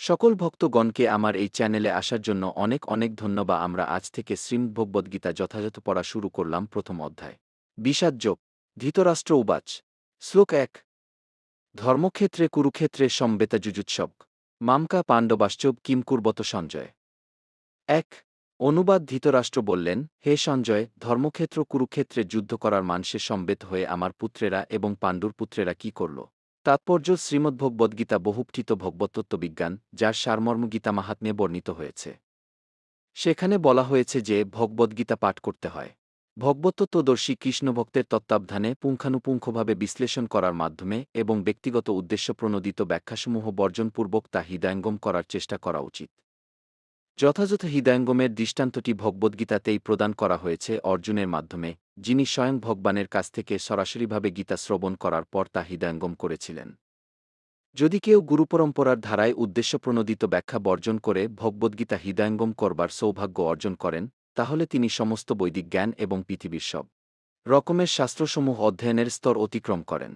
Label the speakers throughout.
Speaker 1: সকল ভক্তগণকে আমার এই চ্যানেলে আসার জন্য অনেক অনেক ধন্যবাদ। আমরা আজ থেকে শ্রীমদ্ভগবদ্গীতা যথাযথ পড়া শুরু করলাম। প্রথম অধ্যায় বিষাদযোগ। ধৃতরাষ্ট্র উবাচ। শ্লোক ১। ধর্মক্ষেত্রে কুরুক্ষেত্রে সমবেতা যুযুৎসব মামকা পাণ্ডবাশ্চব কিম কুর্বত সঞ্জয়। ১। অনুবাদ। ধৃতরাষ্ট্র বললেন, হে সঞ্জয়, ধর্মক্ষেত্র কুরুক্ষেত্রে যুদ্ধ করার মানসে সমবেত হয়ে আমার পুত্রেরা এবং পাণ্ডুর পুত্রেরা কি করল? তাৎপর্য। শ্রীমদ্ভগবদ্গীতা বহুপঠিত ভগবতত্ত্ববিজ্ঞান, যার সারমর্ম গীতামাহাত্ম্যে বর্ণিত হয়েছে। সেখানে বলা হয়েছে যে ভগবদ্গীতা পাঠ করতে হয় ভগবতত্ত্বদর্শী কৃষ্ণভক্তের তত্ত্বাবধানে পুঙ্খানুপুঙ্খভাবে বিশ্লেষণ করার মাধ্যমে এবং ব্যক্তিগত উদ্দেশ্যপ্রণোদিত ব্যাখ্যাসমূহ বর্জনপূর্বক তা হৃদয়ঙ্গম করার চেষ্টা করা উচিত। যথাযথ হৃদয়ঙ্গমের দৃষ্টান্তটি ভগবদ্গীতাতেই প্রদান করা হয়েছে অর্জুনের মাধ্যমে, যিনি স্বয়ং ভগবানের কাছ থেকে সরাসরিভাবে গীতা শ্রবণ করার পর তা হৃদয়ঙ্গম করেছিলেন। যদি কেউ গুরুপরম্পরার ধারায় উদ্দেশ্যপ্রণোদিত ব্যাখ্যা বর্জন করে ভগবদ্গীতা হৃদয়ঙ্গম করবার সৌভাগ্য অর্জন করেন, তাহলে তিনি সমস্ত বৈদিক জ্ঞান এবং পৃথিবীর সব রকমের শাস্ত্রসমূহ অধ্যয়নের স্তর অতিক্রম করেন।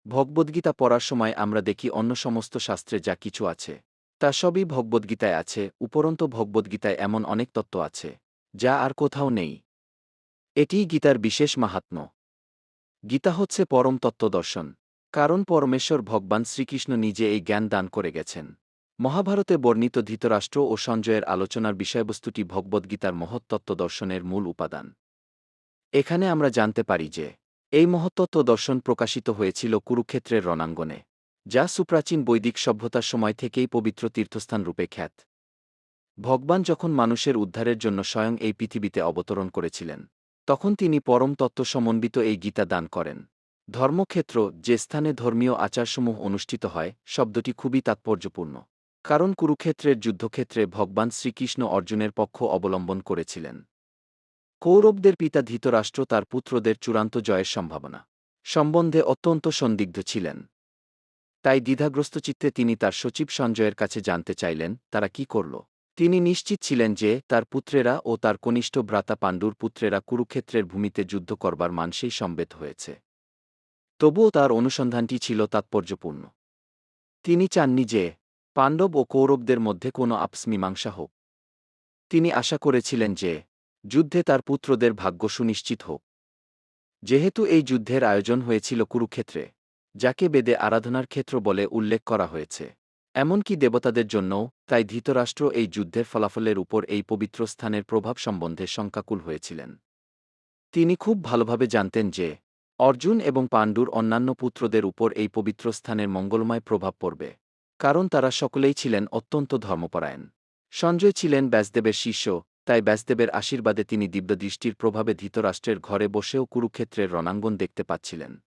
Speaker 1: ভগবদ্গীতা পড়ার সময় আমরা দেখি অন্য সমস্ত শাস্ত্রে যা কিছু আছে তা সবই ভগবদ্গীতায় আছে। উপরন্ত ভগবদ্গীতায় এমন অনেক তত্ত্ব আছে যা আর কোথাও নেই। এটিই গীতার বিশেষ মাহাত্ম্য। গীতা হচ্ছে পরম তত্ত্বদর্শন, কারণ পরমেশ্বর ভগবান শ্রীকৃষ্ণ নিজে এই জ্ঞান দান করে গেছেন। মহাভারতে বর্ণিত ধৃতরাষ্ট্র ও সঞ্জয়ের আলোচনার বিষয়বস্তুটি ভগবদ্গীতার মহৎ তত্ত্বদর্শনের মূল উপাদান। এখানে আমরা জানতে পারি যে এই মহত্তত্ত্ব দর্শন প্রকাশিত হয়েছিল কুরুক্ষেত্রের রণাঙ্গনে, যা সুপ্রাচীন বৈদিক সভ্যতার সময় থেকেই পবিত্র তীর্থস্থান রূপে খ্যাত। ভগবান যখন মানুষের উদ্ধারের জন্য স্বয়ং এই পৃথিবীতে অবতরণ করেছিলেন, তখন তিনি পরম তত্ত্ব সমন্বিত এই গীতা দান করেন। ধর্মক্ষেত্র, যে স্থানে ধর্মীয় আচারসমূহ অনুষ্ঠিত হয়, শব্দটি খুবই তাৎপর্যপূর্ণ, কারণ কুরুক্ষেত্রের যুদ্ধক্ষেত্রে ভগবান শ্রীকৃষ্ণ অর্জুনের পক্ষ অবলম্বন করেছিলেন। কৌরবদের পিতা ধৃতরাষ্ট্র তার পুত্রদের চূড়ান্ত জয়ের সম্ভাবনা সম্বন্ধে অত্যন্ত সন্দিগ্ধ ছিলেন। তাই দ্বিধাগ্রস্ত চিত্তে তিনি তার সচিব সঞ্জয়ের কাছে জানতে চাইলেন তারা কি করল। তিনি নিশ্চিত ছিলেন যে তার পুত্রেরা ও তার কনিষ্ঠ ভ্রাতা পাণ্ডুর পুত্রেরা কুরুক্ষেত্রের ভূমিতে যুদ্ধ করবার মানসেই সমবেত হয়েছে। তবুও তার অনুসন্ধানটি ছিল তাৎপর্যপূর্ণ। তিনি চাননি যে পাণ্ডব ও কৌরবদের মধ্যে কোনো আপস-মীমাংসা হোক। তিনি আশা করেছিলেন যে যুদ্ধে তার পুত্রদের ভাগ্য সুনিশ্চিত হোক। যেহেতু এই যুদ্ধের আয়োজন হয়েছিল কুরুক্ষেত্রে, যাকে বেদে আরাধনার ক্ষেত্র বলে উল্লেখ করা হয়েছে, এমনকি দেবতাদের জন্যও, তাই ধৃতরাষ্ট্র এই যুদ্ধের ফলাফলের উপর এই পবিত্র স্থানের প্রভাব সম্বন্ধে শঙ্কাকুল হয়েছিলেন। তিনি খুব ভালোভাবে জানতেন যে অর্জুন এবং পাণ্ডুর অন্যান্য পুত্রদের উপর এই পবিত্র স্থানের মঙ্গলময় প্রভাব পড়বে, কারণ তারা সকলেই ছিলেন অত্যন্ত ধর্মপরায়ণ। সঞ্জয় ছিলেন ব্যাসদেবের শিষ্য, তাই ব্যাসদেবের আশীর্বাদে তিনি দিব্যদৃষ্টির প্রভাবে ধৃতরাষ্ট্রের ঘরে বসেও কুরুক্ষেত্রের রণাঙ্গন দেখতে পাচ্ছিলেন।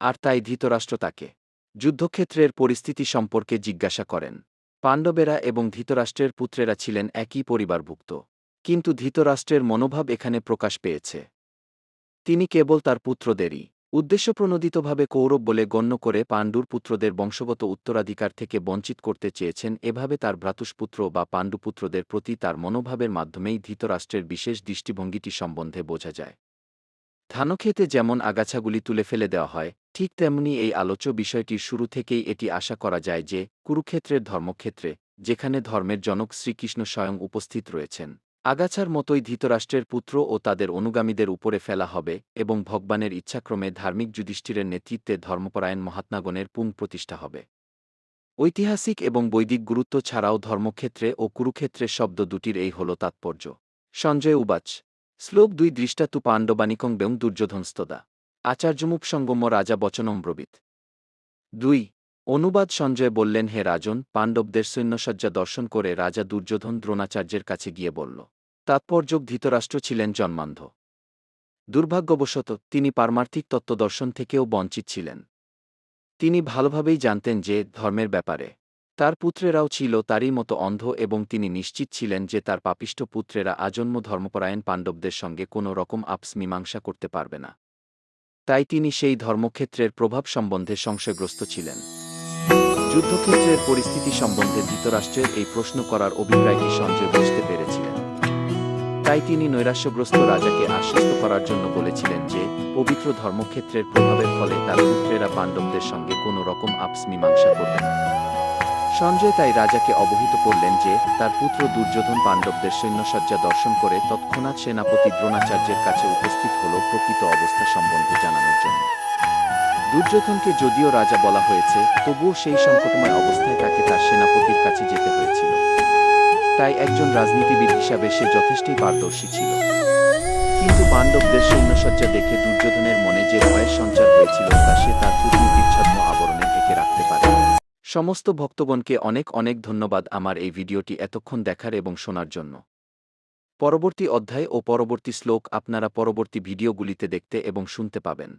Speaker 1: আর তাই ধৃতরাষ্ট্র তাকে যুদ্ধক্ষেত্রের পরিস্থিতি সম্পর্কে জিজ্ঞাসা করেন। পাণ্ডবেরা এবং ধৃতরাষ্ট্রের পুত্রেরা ছিলেন একই পরিবারভুক্ত, কিন্তু ধৃতরাষ্ট্রের মনোভাব এখানে প্রকাশ পেয়েছে। তিনি কেবল তার পুত্রদেরই উদ্দেশ্যপ্রণোদিতভাবে কৌরব বলে গণ্য করে পাণ্ডুর পুত্রদের বংশগত উত্তরাধিকার থেকে বঞ্চিত করতে চেয়েছেন। এভাবে তার ভ্রাতুষ্পুত্র বা পাণ্ডুপুত্রদের প্রতি তার মনোভাবের মাধ্যমেই ধৃতরাষ্ট্রের বিশেষ দৃষ্টিভঙ্গিটি সম্বন্ধে বোঝা যায়। ধানক্ষেতে যেমন আগাছাগুলি তুলে ফেলে দেওয়া হয়, ঠিক তেমনি এই আলোচ্য বিষয়টির শুরু থেকেই এটি আশা করা যায় যে কুরুক্ষেত্রের ধর্মক্ষেত্রে, যেখানে ধর্মের জনক শ্রীকৃষ্ণ স্বয়ং উপস্থিত রয়েছেন, আগাছার মতোই ধৃতরাষ্ট্রের পুত্র ও তাদের অনুগামীদের উপরে ফেলা হবে এবং ভগবানের ইচ্ছাক্রমে ধার্মিক যুধিষ্ঠিরের নেতৃত্বে ধর্মপরায়ণ মহাত্মাগণের পুনঃপ্রতিষ্ঠা হবে। ঐতিহাসিক এবং বৈদিক গুরুত্ব ছাড়াও ধর্মক্ষেত্রে ও কুরুক্ষেত্রের শব্দ দুটির এই হল তাৎপর্য। সঞ্জয় উবাচ। শ্লোক ২। দৃষ্টা তু পাণ্ডবানিকং বেং দুর্যোধনস্তদা আচার্যমুপসঙ্গম্য রাজা বচনম ব্রবীত। ২। অনুবাদ। সঞ্জয় বললেন, হে রাজন, পাণ্ডবদের সৈন্যসজ্জা দর্শন করে রাজা দুর্যোধন দ্রোণাচার্যের কাছে গিয়ে বলল। তাৎপর্য। ধৃতরাষ্ট্র ছিলেন জন্মান্ধ। দুর্ভাগ্যবশত তিনি পারমার্থিক তত্ত্বদর্শন থেকেও বঞ্চিত ছিলেন। তিনি ভালোভাবেই জানতেন যে ধর্মের ব্যাপারে তার পুত্রেরাও ছিল তারই মতো অন্ধ এবং তিনি নিশ্চিত ছিলেন যে তার পাপিষ্ঠ পুত্রেরা আজন্ম ধর্মপরায়ণ পাণ্ডবদের সঙ্গে কোনো রকম আপস-মীমাংসা করতে পারবে না। তাই তিনি সেই ধর্মক্ষেত্রের প্রভাব সম্বন্ধে সংশয়গ্রস্ত ছিলেন। যুদ্ধক্ষেত্রের পরিস্থিতি সম্বন্ধে ধৃতরাষ্ট্রের এই প্রশ্ন করার অভিপ্রায়টি সঞ্জয় বুঝতে পেরেছিলেন। তাই তিনি নৈরাশ্যগ্রস্ত রাজাকে আশ্বস্ত করার জন্য বলেছিলেন যে পবিত্র ধর্মক্ষেত্রের প্রভাবের ফলে তার পুত্রেরা পাণ্ডবদের সঙ্গে কোনো রকম আপস-মীমাংসা করবে না। সঞ্জয় তাই রাজাকে অবহিত করলেন যে তার পুত্র দুর্যোধন পাণ্ডবদের সৈন্যসজ্জা দর্শন করে তৎক্ষণাৎ সেনাপতি দ্রোণাচার্যের কাছে উপস্থিত হল প্রকৃত অবস্থা সম্বন্ধে জানানোর জন্য। দুর্যোধনকে যদিও রাজা বলা হয়েছে, তবুও সেই সংকটময় অবস্থায় তাকে তার সেনাপতির কাছে যেতে হয়েছিল। তাই একজন রাজনীতিবিদ হিসাবে সে যথেষ্টই পারদর্শী ছিল। কিন্তু পাণ্ডবদের সৈন্যসজ্জা দেখে দুর্যোধনের মনে যে ভয়ের সঞ্চার হয়েছিল তা সে তার কূটনীতির ছদ্ম আবরণে ঢেকে রাখতে পারে। সমস্ত ভক্তগণকে অনেক অনেক ধন্যবাদ আমার এই ভিডিওটি এতক্ষণ দেখার এবং শোনার জন্য। পরবর্তী অধ্যায় ও পরবর্তী শ্লোক আপনারা পরবর্তী ভিডিওগুলিতে দেখতে এবং শুনতে পাবেন।